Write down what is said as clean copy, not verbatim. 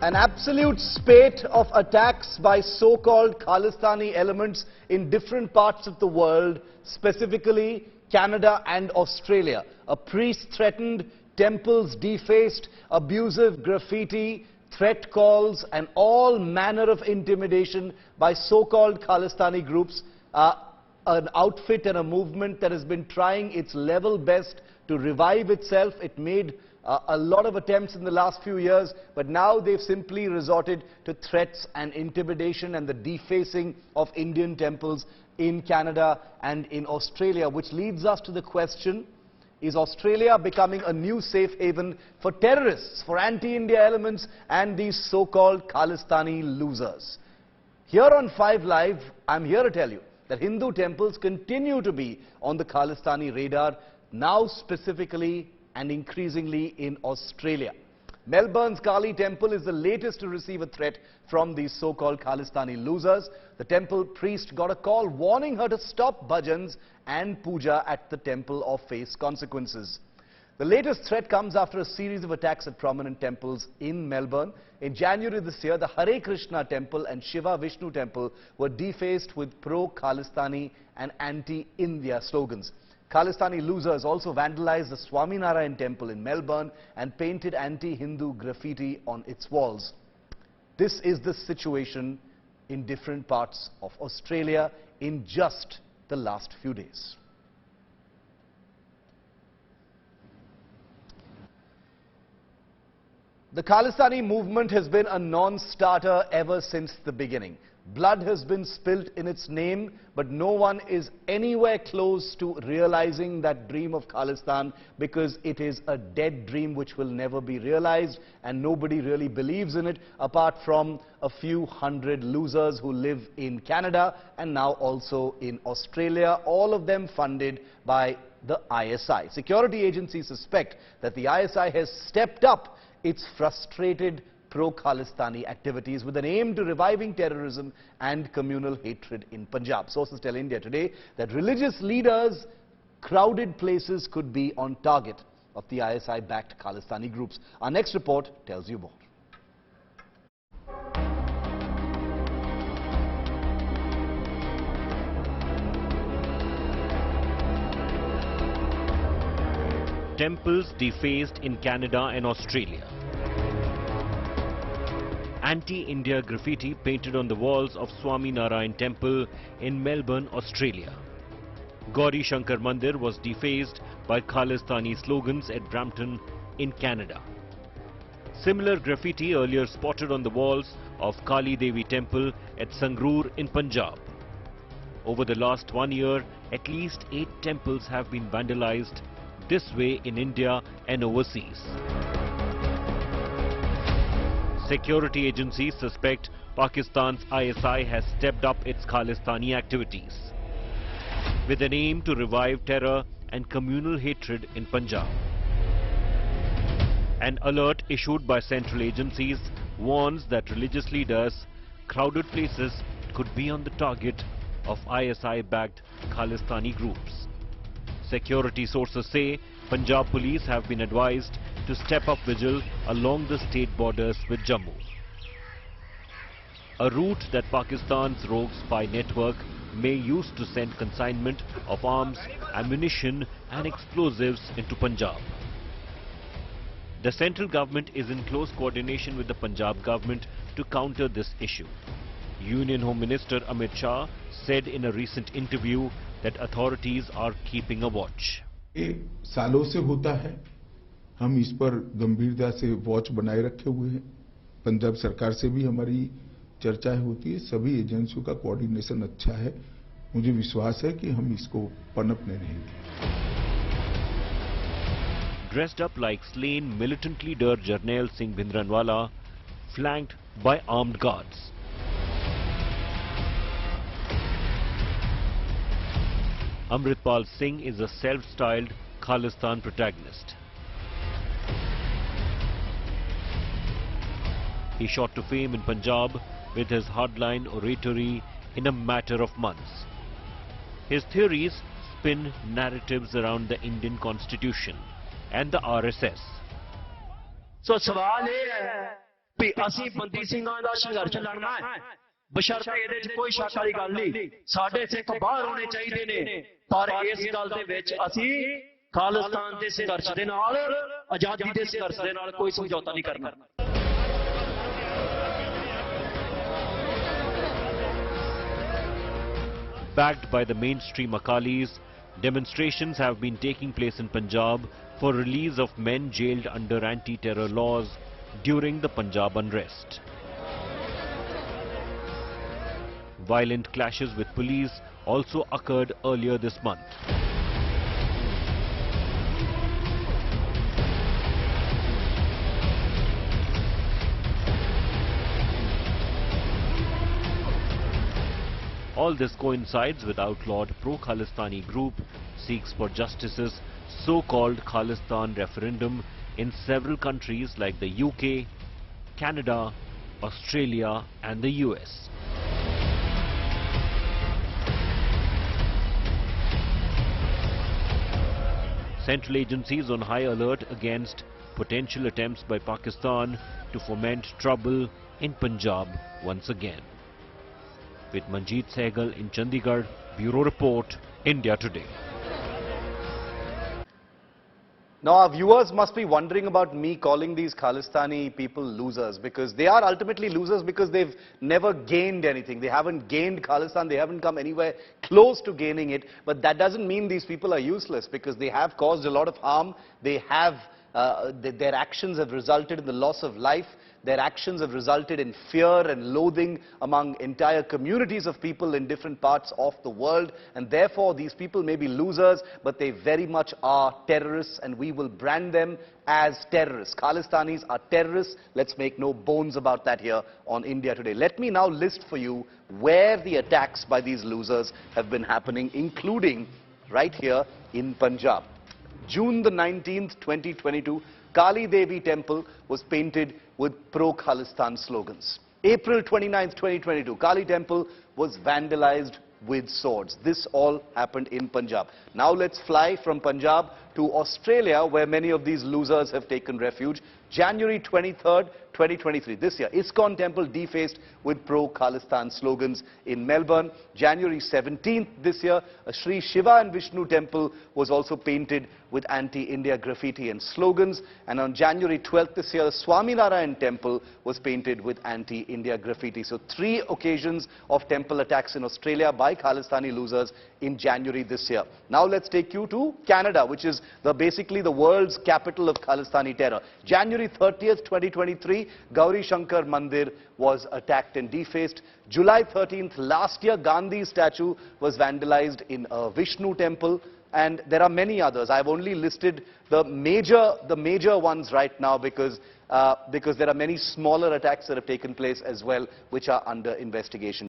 An absolute spate of attacks by so-called Khalistani elements in different parts of the world, specifically Canada and Australia. A priest threatened, temples defaced, abusive graffiti, threat calls and all manner of intimidation by so-called Khalistani groups. An outfit and a movement that has been trying its level best to revive itself. It made a lot of attempts in the last few years, but now they've simply resorted to threats and intimidation and the defacing of Indian temples in Canada and in Australia, which leads us to the question, is Australia becoming a new safe haven for terrorists, for anti-India elements and these so-called Khalistani losers? Here on 5 Live, I'm here to tell you that Hindu temples continue to be on the Khalistani radar, now specifically and increasingly in Australia. Melbourne's Kali temple is the latest to receive a threat from these so-called Khalistani losers. The temple priest got a call warning her to stop bhajans and puja at the temple or face consequences. The latest threat comes after a series of attacks at prominent temples in Melbourne. In January this year, the Hare Krishna temple and Shiva Vishnu temple were defaced with pro-Khalistani and anti-India slogans. Khalistani losers also vandalized the Swaminarayan temple in Melbourne and painted anti-Hindu graffiti on its walls. This is the situation in different parts of Australia in just the last few days. The Khalistani movement has been a non-starter ever since the beginning. Blood has been spilt in its name, but no one is anywhere close to realizing that dream of Khalistan, because it is a dead dream which will never be realized and nobody really believes in it apart from a few hundred losers who live in Canada and now also in Australia, all of them funded by the ISI. Security agencies suspect that the ISI has stepped up its frustrated pro-Khalistani activities with an aim to reviving terrorism and communal hatred in Punjab. Sources tell India Today that religious leaders' crowded places could be on target of the ISI-backed Khalistani groups. Our next report tells you more. Temples defaced in Canada and Australia. Anti-India graffiti painted on the walls of Swaminarayan temple in Melbourne, Australia. Gauri Shankar Mandir was defaced by Khalistani slogans at Brampton in Canada. Similar graffiti earlier spotted on the walls of Kali Devi temple at Sangrur in Punjab. Over the last 1 year, at least 8 temples have been vandalized this way in India and overseas. Security agencies suspect Pakistan's ISI has stepped up its Khalistani activities with an aim to revive terror and communal hatred in Punjab. An alert issued by central agencies warns that religious leaders' crowded places could be on the target of ISI-backed Khalistani groups. Security sources say Punjab police have been advised to step up vigil along the state borders with Jammu, a route that Pakistan's rogue spy network may use to send consignment of arms, ammunition and explosives into Punjab. The central government is in close coordination with the Punjab government to counter this issue. Union Home Minister Amit Shah said in a recent interview that authorities are keeping a watch. ये सालों से होता है, हम इस पर गंभीरता से वॉच बनाए रखे हुए हैं। पंजाब सरकार से भी हमारी चर्चाएं होती है, सभी एजेंसियों का कोऑर्डिनेशन अच्छा है। मुझे विश्वास है कि हम इसको पनपने देंगे। Dressed up like slain militant leader Jarnail Singh Bhindranwala, flanked by armed guards. Amritpal Singh is a self-styled Khalistan protagonist. He shot to fame in Punjab with his hardline oratory in a matter of months. His theories spin narratives around the Indian Constitution and the RSS. So सवाल ये है ਵੀ ਅਸੀਂ ਬੰਦੀ ਸਿੰਘਾਂ ਦਾ ਸੰਘਰਸ਼ ਲੜਨਾ ਹੈ ਬਸ਼ਰਤੇ ਇਹਦੇ 'ਚ ਕੋਈ ਸ਼ੱਕ ਵਾਲੀ ਗੱਲ ਨਹੀਂ ਸਾਡੇ ਸਿੱਖ ਬਾਹਰ ਹੋਣੇ ਚਾਹੀਦੇ ਨੇ ਪਰ ਇਸ ਗੱਲ ਦੇ ਵਿੱਚ ਅਸੀਂ ਖਾਲਿਸਤਾਨ ਦੇ ਸੰਘਰਸ਼ ਦੇ ਨਾਲ ਆਜ਼ਾਦੀ ਦੇ ਸੰਘਰਸ਼ ਦੇ ਨਾਲ ਕੋਈ ਸਮਝੌਤਾ ਨਹੀਂ ਕਰਨਾ Backed by the mainstream Akalis, demonstrations have been taking place in Punjab for release of men jailed under anti-terror laws during the Punjab unrest. Violent clashes with police also occurred earlier this month. All this coincides with outlawed pro-Khalistani group seeks for justice's so-called Khalistan referendum in several countries like the UK, Canada, Australia and the US. Central agencies on high alert against potential attempts by Pakistan to foment trouble in Punjab once again. With Manjeet Sehgal in Chandigarh, Bureau Report, India Today. Now our viewers must be wondering about me calling these Khalistani people losers, because they are ultimately losers because they've never gained anything. They haven't gained Khalistan, they haven't come anywhere close to gaining it. But that doesn't mean these people are useless, because they have caused a lot of harm. They have, their actions have resulted in the loss of life. Their actions have resulted in fear and loathing among entire communities of people in different parts of the world. And therefore, these people may be losers, but they very much are terrorists, and we will brand them as terrorists. Khalistanis are terrorists. Let's make no bones about that here on India Today. Let me now list for you where the attacks by these losers have been happening, including right here in Punjab. June the 19th, 2022, Kali Devi Temple was painted with pro-Khalistan slogans. April 29th, 2022, Kali Temple was vandalized with swords. This all happened in Punjab. Now let's fly from Punjab to Australia, where many of these losers have taken refuge. January 23rd, 2023, this year, ISKCON Temple defaced with pro-Khalistan slogans in Melbourne. January 17th this year, a Sri Shiva and Vishnu Temple was also painted with anti-India graffiti and slogans. And on January 12th this year, the Swaminarayan Temple was painted with anti-India graffiti. So 3 occasions of temple attacks in Australia by Khalistani losers in January this year. Now let's take you to Canada, which is basically the world's capital of Khalistani terror. January 30th, 2023, Gauri Shankar Mandir was attacked and defaced. July 13th, last year, Gandhi's statue was vandalized in a Vishnu temple. And there are many others. I've only listed the major ones right now because there are many smaller attacks that have taken place as well, which are under investigation.